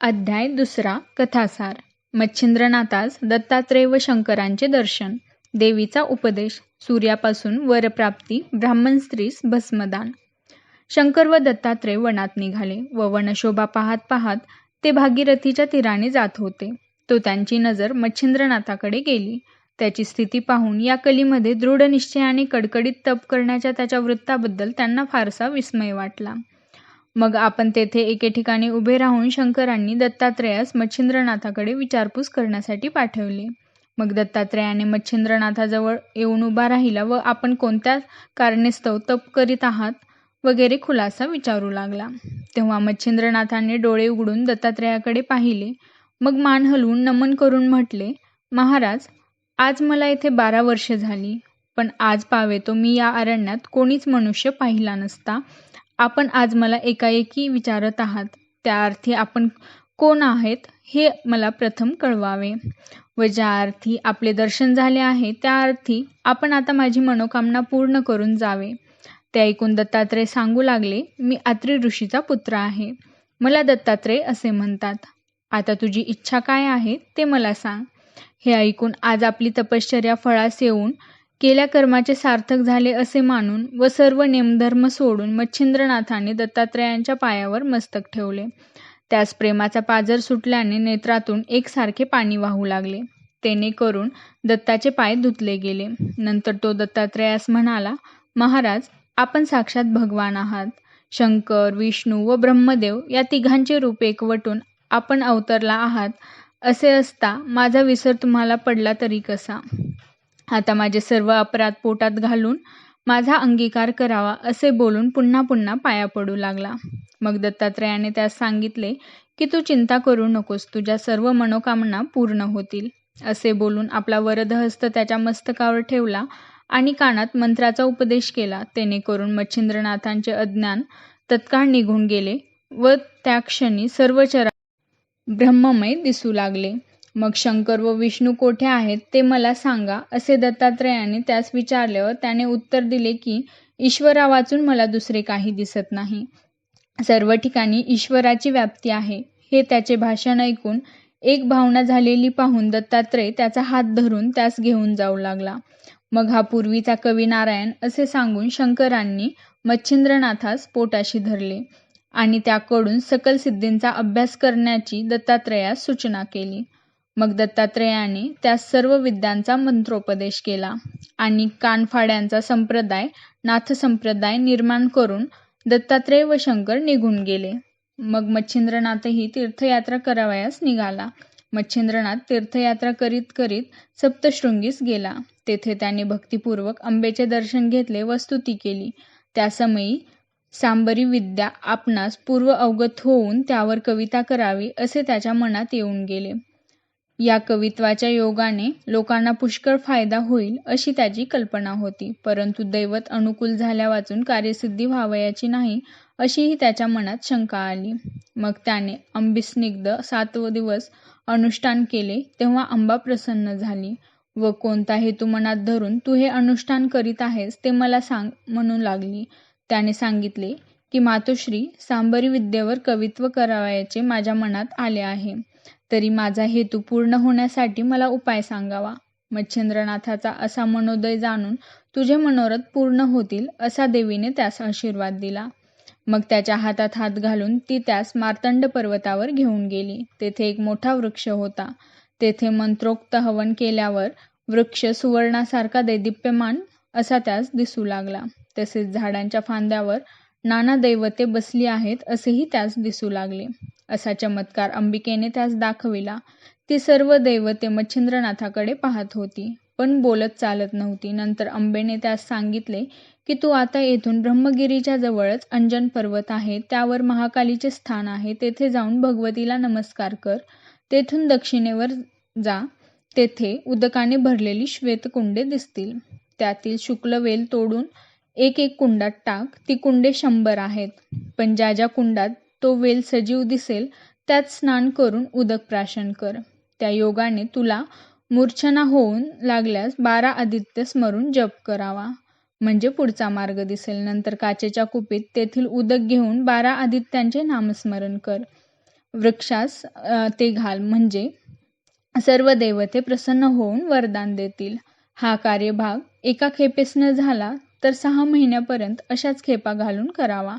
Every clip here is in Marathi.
अध्याय दुसरा. कथासार. मच्छिंद्रनाथास दत्तात्रेय व शंकरांचे दर्शन. देवीचा उपदेश. सूर्यापासून वरप्राप्ती. ब्राह्मण स्त्रीस भस्मदान. शंकर व दत्तात्रेय वनात निघाले व वनशोभा पाहत पाहत ते भागीरथीच्या तीराने जात होते. तो त्यांची नजर मच्छिंद्रनाथाकडे गेली. त्याची स्थिती पाहून या कलीमध्ये दृढ निश्चयाने कडकडीत तप करण्याच्या त्याच्या वृत्ताबद्दल त्यांना फारसा विस्मय वाटला. मग आपण तेथे एके ठिकाणी उभे राहून शंकरांनी दत्तात्रेयास मच्छिंद्रनाथाकडे विचारपूस करण्यासाठी पाठवले. मग दत्तात्रेयाने मच्छिंद्रनाथाजवळ येऊन उभा राहिला व आपण कोणत्या कारणास्तव तप करीत आहात वगैरे खुलासा विचारू लागला. तेव्हा मच्छिंद्रनाथाने डोळे उघडून दत्तात्रेयाकडे पाहिले. मग मान हलवून नमन करून म्हटले, महाराज, आज मला येथे 12 वर्ष झाली, पण आज पावेतो मी या अरण्यात कोणीच मनुष्य पाहिला नसता आपण आज मला एकाएकी विचारत आहात. त्या अर्थी आपण कोण आहेत हे मला प्रथम कळवावे, व ज्या अर्थी आपले दर्शन झाले आहे त्या अर्थी आपण आता माझी मनोकामना पूर्ण करून जावे. ते ऐकून दत्तात्रेय सांगू लागले, मी अत्री ऋषीचा पुत्र आहे. मला दत्तात्रेय असे म्हणतात. आता तुझी इच्छा काय आहे ते मला सांग. हे ऐकून आज आपली तपश्चर्या फळास येऊन केल्या कर्माचे सार्थक झाले असे मानून व सर्व नेमधर्म सोडून मच्छिंद्रनाथाने दत्तात्रेयांच्या पायावर मस्तक ठेवले. त्यास प्रेमाचा पाझर सुटल्याने नेत्रातून एकसारखे पाणी वाहू लागले. तेने करून दत्ताचे पाय धुतले गेले. नंतर तो दत्तात्रेयास म्हणाला, महाराज, आपण साक्षात भगवान आहात. शंकर, विष्णू व ब्रह्मदेव या तिघांचे रूप एकवटून आपण अवतरला आहात. असे असता माझा विसर तुम्हाला पडला तरी कसा? आता माझे सर्व अपराध पोटात घालून माझा अंगीकार करावा असे बोलून पुन्हा पुन्हा पाया पडू लागला. मग दत्तात्रेयाने त्यास सांगितले की तू चिंता करू नकोस, तुझ्या सर्व मनोकामना पूर्ण होतील. असे बोलून आपला वरदहस्त त्याच्या मस्तकावर ठेवला आणि कानात मंत्राचा उपदेश केला. तेने करून मच्छिंद्रनाथांचे अज्ञान तत्काळ निघून गेले व त्या क्षणी सर्व चरा ब्रह्ममय दिसू लागले. मग शंकर व विष्णू कोठे आहेत ते मला सांगा असे दत्तात्रेयाने त्यास विचारल्यावर त्याने उत्तर दिले की ईश्वरा वाचून मला दुसरे काही दिसत नाही. सर्व ठिकाणी ईश्वराची व्याप्ती आहे. हे त्याचे भाषण ऐकून एक भावना झालेली पाहून दत्तात्रेय त्याचा हात धरून त्यास घेऊन जाऊ लागला. मग हा पूर्वीचा कवी नारायण असे सांगून शंकरांनी मच्छिंद्रनाथास पोटाशी धरले आणि त्याकडून सकल सिद्धींचा अभ्यास करण्याची दत्तात्रेयास सूचना केली. मग दत्तात्रेयाने त्यास सर्व विद्यांचा मंत्रोपदेश केला आणि कानफाड्यांचा संप्रदाय, नाथ संप्रदाय निर्माण करून दत्तात्रेय व शंकर निघून गेले. मग मच्छिंद्रनाथही तीर्थयात्रा करावयास निघाला. मच्छिंद्रनाथ तीर्थयात्रा करीत करीत सप्तशृंगीस गेला. तेथे त्याने भक्तिपूर्वक अंबेचे दर्शन घेतले व स्तुती केली. त्या समयी सांबरी विद्या आपणास पूर्व अवगत होऊन त्यावर कविता करावी असे त्याच्या मनात येऊन गेले. या कवित्वाच्या योगाने लोकांना पुष्कळ फायदा होईल अशी त्याची कल्पना होती, परंतु दैवत अनुकूल झाल्या वाचून कार्यसिद्धी व्हावयाची नाही अशीही त्याच्या मनात शंका आली. मग त्याने अंबिस्निग्ध 7 दिवस अनुष्ठान केले. तेव्हा अंबा प्रसन्न झाली व कोणता हेतू मनात धरून तू हे अनुष्ठान करीत आहेस ते मला सांग म्हणू लागली. त्याने सांगितले की मातोश्री, सांबरी विद्येवर कवित्व करावयाचे माझ्या मनात आले आहे, तरी माझा हेतू पूर्ण होण्यासाठी मला उपाय सांगावा. मच्छिंद्रनाथाचा असा मनोदय जाणून तुझे मनोरथ पूर्ण होतील असा देवीने त्यास आशीर्वाद दिला. मग त्याच्या हातात हात घालून ती त्यास मार्तंड पर्वतावर घेऊन गेली. तेथे एक मोठा वृक्ष होता. तेथे मंत्रोक्त हवन केल्यावर वृक्ष सुवर्णासारखा दैदिप्यमान असा त्यास दिसू लागला. तसेच झाडांच्या फांद्यावर नाना दैवते बसली आहेत असेही त्यास दिसू लागले. असा चमत्कार अंबिकेने त्यास दाखविला. ती सर्व दैवते मच्छिंद्रनाथाकडे पाहत होती, पण बोलत चालत नव्हती. नंतर अंबेने त्यास सांगितले की तू आता येथून ब्रह्मगिरीच्या जवळच अंजन पर्वत आहे, त्यावर महाकालीचे स्थान आहे. तेथे जाऊन भगवतीला नमस्कार कर. तेथून दक्षिणेवर जा. तेथे उदकाने भरलेली श्वेतकुंडे दिसतील. त्यातील शुक्ल वेल तोडून एक एक कुंडात टाक. ती कुंडे 100 आहेत, पण ज्या ज्या कुंडात तो वेल सजीव दिसेल त्यात स्नान करून उदक प्राशन कर. त्या योगाने तुला मूर्छना होऊन लागल्यास 12 आदित्य स्मरून जप करावा, म्हणजे पुढचा मार्ग दिसेल. नंतर काचेच्या कुपीत तेथील उदक घेऊन 12 आदित्यांचे नामस्मरण कर. वृक्षास ते घाल, म्हणजे सर्व देवते प्रसन्न होऊन वरदान देतील. हा कार्यभाग एका खेपेस न झाला तर 6 महिन्यापर्यंत अशाच खेपा घालून करावा.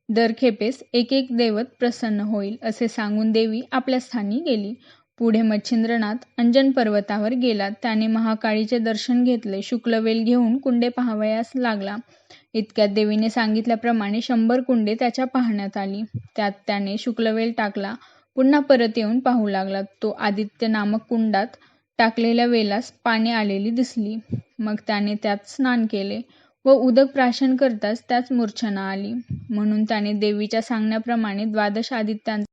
दर खेपेस एक एक दैवत प्रसन्न होईल, असे सांगून देवी आपल्या स्थानी गेली. पुढे मच्छिंद्रनाथ अंजन पर्वतावर गेला. त्याने महाकाळीचे दर्शन घेतले. शुक्लवेल घेऊन कुंडे पाहावयास लागला. इतक्यात देवीने सांगितल्याप्रमाणे 100 कुंडे त्याच्या पाहण्यात आली. त्यात त्याने शुक्लवेल टाकला. पुन्हा परत येऊन पाहू लागला. तो आदित्य नामक कुंडात टाकलेल्या वेलास पाने आलेली दिसली. मग त्याने त्यात स्नान केले व उदक प्राशन करताच त्याच मूर्छना आली. म्हणून त्याने देवीच्या सांगण्याप्रमाणे 12 आदित्यांचा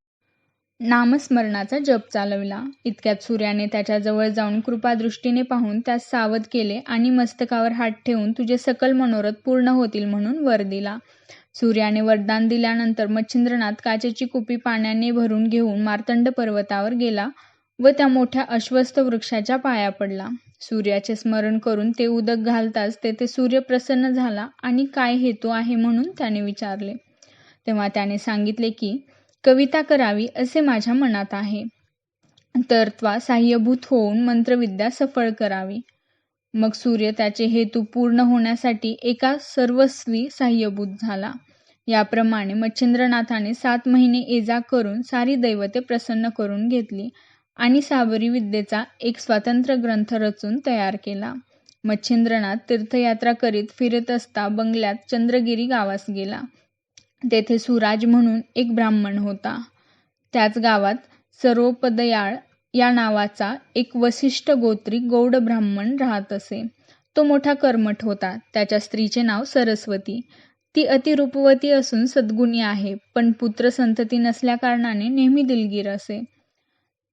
नामस्मरणाचा जप चालविला. इतक्यात सूर्याने त्याच्या जवळ जाऊन कृपादृष्टीने पाहून त्यास सावध केले आणि मस्तकावर हात ठेवून तुझे सकल मनोरथ पूर्ण होतील म्हणून वर दिला. सूर्याने वरदान दिल्यानंतर मच्छिंद्रनाथ काचेची कुपी पाण्याने भरून घेऊन मार्तंड पर्वतावर गेला व त्या मोठ्या अश्वस्थ वृक्षाच्या पाया पडला. सूर्याचे स्मरण करून ते उदक घालताच तेथे सूर्य प्रसन्न झाला आणि काय हेतू आहे म्हणून त्याने विचारले. तेव्हा त्याने सांगितले की कविता करावी असे माझ्या मनात आहे, तर त्वा साह्यभूत होऊन मंत्रविद्या सफळ करावी. मग सूर्य त्याचे हेतू पूर्ण होण्यासाठी एका सर्वस्वी साह्यभूत झाला. याप्रमाणे मच्छिंद्रनाथाने 7 महिने एजा करून सारी दैवते प्रसन्न करून घेतली आणि साबरी विद्येचा एक स्वतंत्र ग्रंथ रचून तयार केला. मच्छिंद्रनाथ तीर्थयात्रा करीत फिरत असता बंगल्यात चंद्रगिरी गावास गेला. तेथे सुराज म्हणून एक ब्राह्मण होता. त्याच गावात सर्वोपदयाळ या नावाचा एक वसिष्ठ गोत्री गौड ब्राह्मण राहत असे. तो मोठा कर्मठ होता. त्याच्या स्त्रीचे नाव सरस्वती. ती अतिरूपवती असून सद्गुणी आहे, पण पुत्र संतती नसल्या कारणाने नेहमी दिलगीर असे.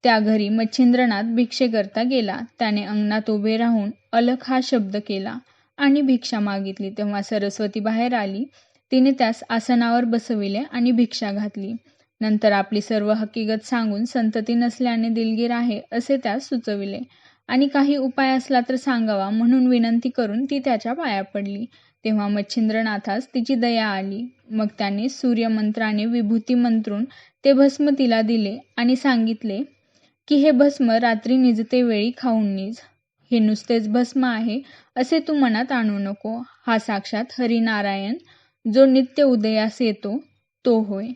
त्या घरी मच्छिंद्रनाथ भिक्षेकरता गेला. त्याने अंगणात उभे राहून अलख हा शब्द केला आणि भिक्षा मागितली. तेव्हा सरस्वती बाहेर आली. तिने त्यास आसनावर बसविले आणि भिक्षा घातली. नंतर आपली सर्व हकीकत सांगून संतती नसल्याने दिलगीर आहे असे त्यास सुचविले आणि काही उपाय असला तर सांगावा म्हणून विनंती करून ती त्याच्या पाया पडली. तेव्हा मच्छिंद्रनाथास तिची दया आली. मग त्याने सूर्यमंत्राने विभूती मंत्रून ते भस्म तिला दिले आणि सांगितले की हे भस्म रात्री निजते वेळी खाऊन निज. हे नुसतेच भस्म आहे असे तू मनात आणू नको. हा साक्षात हरिनारायण जो नित्य उदयास येतो तो होय.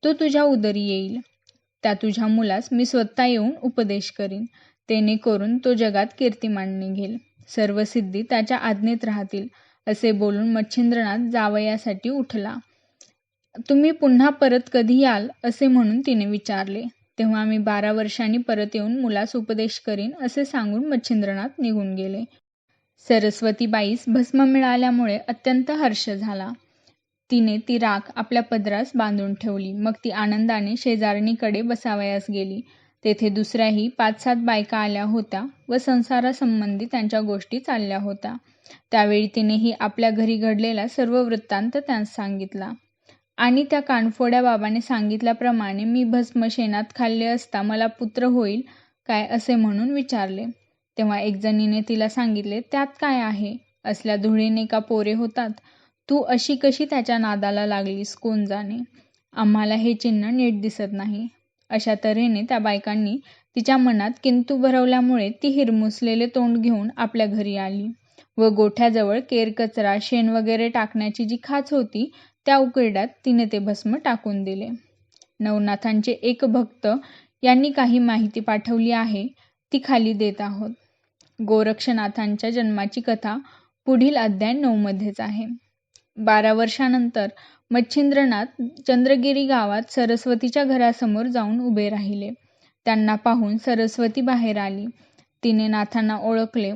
तो तुझ्या उदरी येईल. त्या तुझ्या मुलास मी स्वतः येऊन उपदेश करीन. तेने करून तो जगात कीर्तिमान निघेल. सर्व सिद्धी त्याच्या आज्ञेत राहतील. असे बोलून मच्छिंद्रनाथ जावयासाठी उठला. तुम्ही पुन्हा परत कधी याल असे म्हणून तिने विचारले. तेव्हा मी 12 वर्षांनी परत येऊन मुलास उपदेश करीन असे सांगून मच्छिंद्रनाथ निघून गेले. सरस्वतीबाईस भस्म मिळाल्यामुळे अत्यंत हर्ष झाला. तिने ती राख आपल्या पदरास बांधून ठेवली. मग ती आनंदाने शेजारणीकडे बसावयास गेली. तेथे दुसऱ्याही 5-7 बायका आल्या होत्या व संसारासंबंधी त्यांच्या गोष्टी चालल्या होत्या. त्यावेळी तिनेही आपल्या घरी घडलेला सर्व वृत्तांत त्यांस सांगितला आणि त्या कानफोड्या बाबाने सांगितल्याप्रमाणे मी भस्म शेणात खाल्ले असता मला पुत्र होईल काय असे म्हणून विचारले. तेव्हा एक जणीने तिला सांगितले, त्यात काय आहे? असल्या धुळीने का पोरे होतात? तू अशी कशी त्याच्या नादाला लागलीस कोण जाणे. आम्हाला हे चिन्ह नीट दिसत नाही. अशा तऱ्हेने त्या बायकांनी तिच्या मनात किंतु भरवल्यामुळे ती हिरमुसलेले तोंड घेऊन आपल्या घरी आली व गोठ्याजवळ केरकचरा शेण वगैरे टाकण्याची जी खाच होती त्या उकिरड्यात तिने ते भस्म टाकून दिले. नवनाथांचे एक भक्त यांनी काही माहिती पाठवली आहे, ती खाली देत आहोत. गोरक्षनाथांच्या जन्माची कथा पुढील अध्याय 9 मध्येच आहे. 12 वर्षानंतर मच्छिंद्रनाथ चंद्रगिरी गावात सरस्वतीच्या घरासमोर जाऊन उभे राहिले. त्यांना पाहून सरस्वती बाहेर आली. तिने नाथांना ओळखले.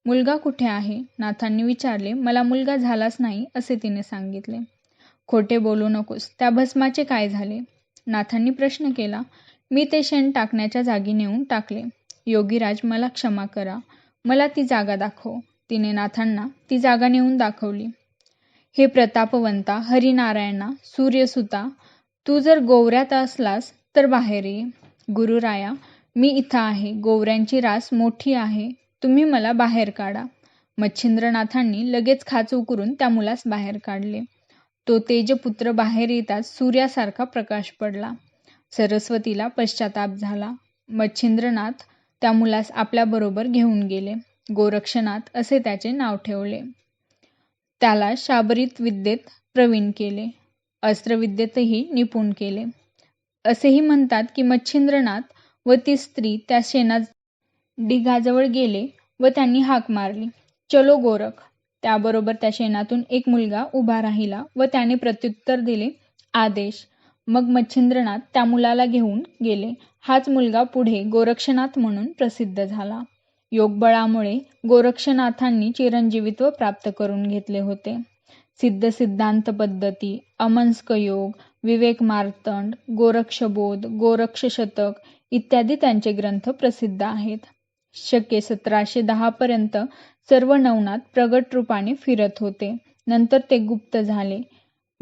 मुलगा कुठे आहे? नाथांनी विचारले. मला मुलगा झालाच नाही असे तिने सांगितले. खोटे बोलू नकोस. त्या भस्माचे काय झाले? नाथांनी प्रश्न केला. मी ते शेण टाकण्याच्या जागी नेऊन टाकले. योगीराज मला क्षमा करा. मला ती जागा दाखव. तिने नाथांना ती जागा नेऊन दाखवली. हे प्रतापवंता हरिनारायणा सूर्यसुता, तू जर गोवऱ्यात असलास तर बाहेर ये. गुरुराया, मी इथं आहे. गोवऱ्यांची रास मोठी आहे. तुम्ही मला बाहेर काढा. मच्छिंद्रनाथांनी लगेच खाच उकरून त्या मुलास बाहेर काढले. तो तेजपुत्र बाहेर येताच सूर्यासारखा प्रकाश पडला. सरस्वतीला पश्चाताप झाला. मच्छिंद्रनाथ त्या मुलास आपल्याबरोबर घेऊन गेले. गोरक्षनाथ असे त्याचे नाव ठेवले. त्याला शाबरीत विद्येत प्रवीण केले. अस्त्रविद्येतही निपुण केले. असेही म्हणतात की मच्छिंद्रनाथ व ती स्त्री त्या ढिगाजवळ गेले व त्यांनी हाक मारली, चलो गोरख. त्याबरोबर त्या शेणातून एक मुलगा उभा राहिला व त्याने प्रत्युत्तर दिले, आदेश. मग मच्छिंद्रनाथ त्या मुलाला घेऊन गेले. हाच मुलगा पुढे गोरक्षनाथ म्हणून प्रसिद्ध झाला. योगबळामुळे गोरक्षनाथांनी चिरंजीवित्व प्राप्त करून घेतले होते. सिद्ध सिद्धांत पद्धती, अमंस्क योग, विवेक मार्तंड, गोरक्षबोध, गोरक्षशतक इत्यादी त्यांचे ग्रंथ प्रसिद्ध आहेत. शके 1710 पर्यंत सर्व नवनाथ प्रगट रूपाने फिरत होते. नंतर ते गुप्त झाले.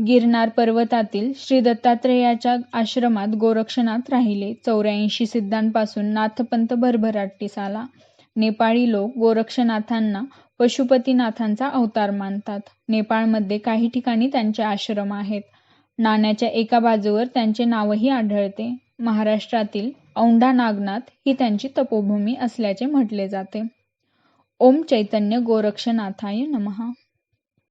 गिरनार पर्वतातील श्री दत्तात्रेयाच्या आश्रमात गोरक्षनाथ राहिले. 84 सिद्धांपासून नाथपंथ भरभराटीस आला. नेपाळी लोक गोरक्षनाथांना पशुपतीनाथांचा अवतार मानतात. नेपाळमध्ये काही ठिकाणी त्यांचे आश्रम आहेत. नाण्याच्या एका बाजूवर त्यांचे नावही आढळते. महाराष्ट्रातील औंढा नागनाथ ही त्यांची तपोभूमी असल्याचे म्हटले जाते. ओम चैतन्य गोरक्षनाथाय नमः.